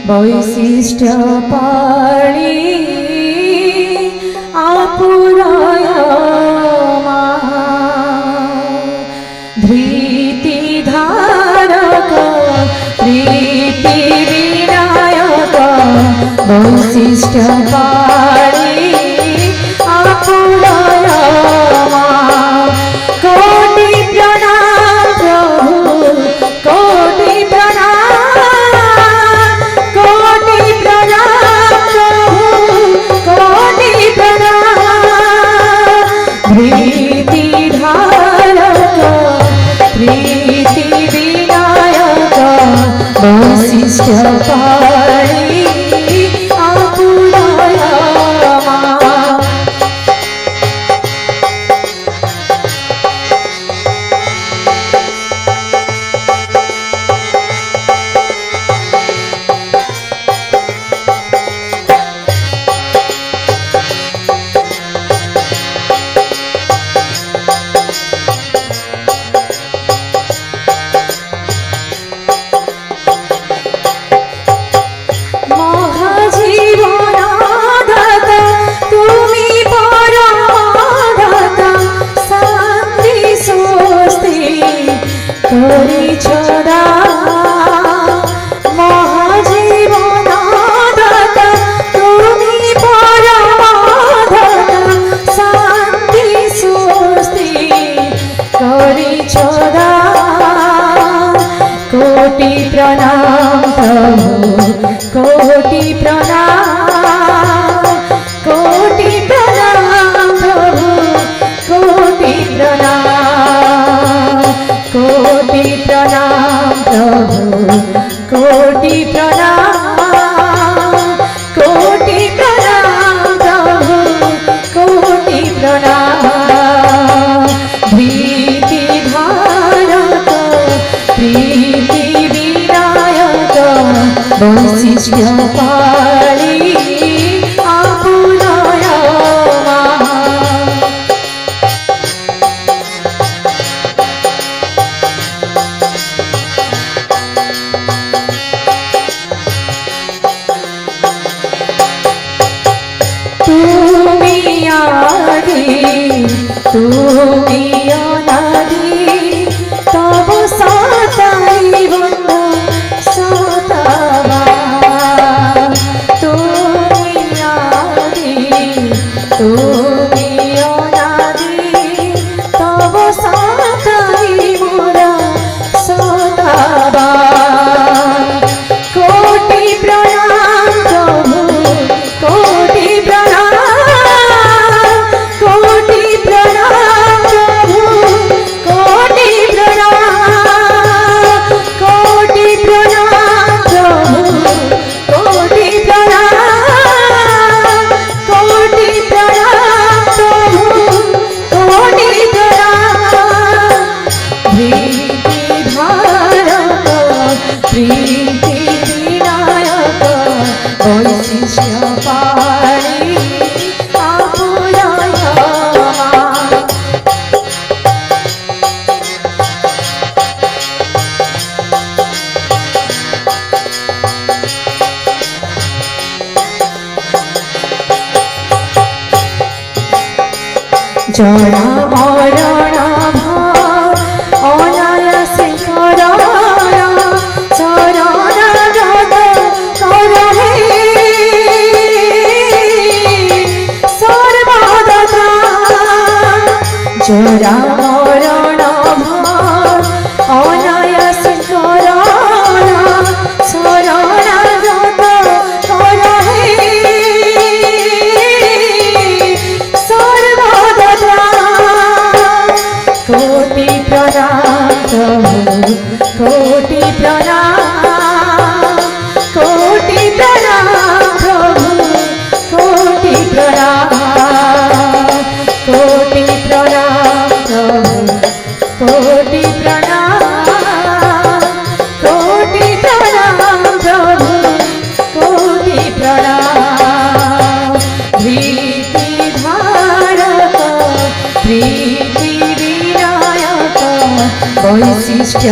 বৈশিষ্ট্য পাড়ি আপুরায় ধৃতি ধারক প্রীতি বিনায়ক বৈশিষ্ট্য পাড়ি আপুরায় কোটি প্রণাম প্রভু কোটি প্রণাম কোটি প্রণাম প্রভু কোটি প্রণাম ধৃতি ধারক প্রীতি বিনায়ক বৈশিষ্ট্য পাড়ি আপুরায় कोटि प्रणाम प्रभु कोटि प्रणाम कोटि प्रणाम प्रभु कोटि प्रणाम कोटि प्रणाम प्रभु कोटि प्रणाम कोटि प्रणाम प्रभु कोटि प्रणाम धृति धारक प्रीति विनायक वैशिष्ट्य पाळी আপুরায় তুমি আদি তুমি অনাদি তব সতাই বন্ধু সতাবা তুমি আদি তুমি অনাদি তব সতাই মোরা সতাবা কোটি প্রণাম প্রভু কোটি প্রণাম কোটি প্রণাম প্রভু কোটি প্রণাম কোটি প্রণাম প্রভু কোটি প্রণাম কোটি প্রণাম প্রভু কোটি প্রণাম ধৃতি ধারক প্রীতি বিনায়ক বৈশিষ্ট্য পাড়ি আপুরায় জরা মরণ ভাব অনায়াসে করণ চরণ রত করহে সর্বদা জরা মরণ ভাব অনায়াসে করণ চরণ রত করহে कोटि प्रणाम प्रभु कोटि प्रणाम कोटि प्रणाम प्रभु कोटि प्रणाम कोटि प्रणाम प्रभु कोटि प्रणाम कोटि प्रणाम प्रभु कोटि प्रणाम धृति धारक प्रीति वैशिष्ट्य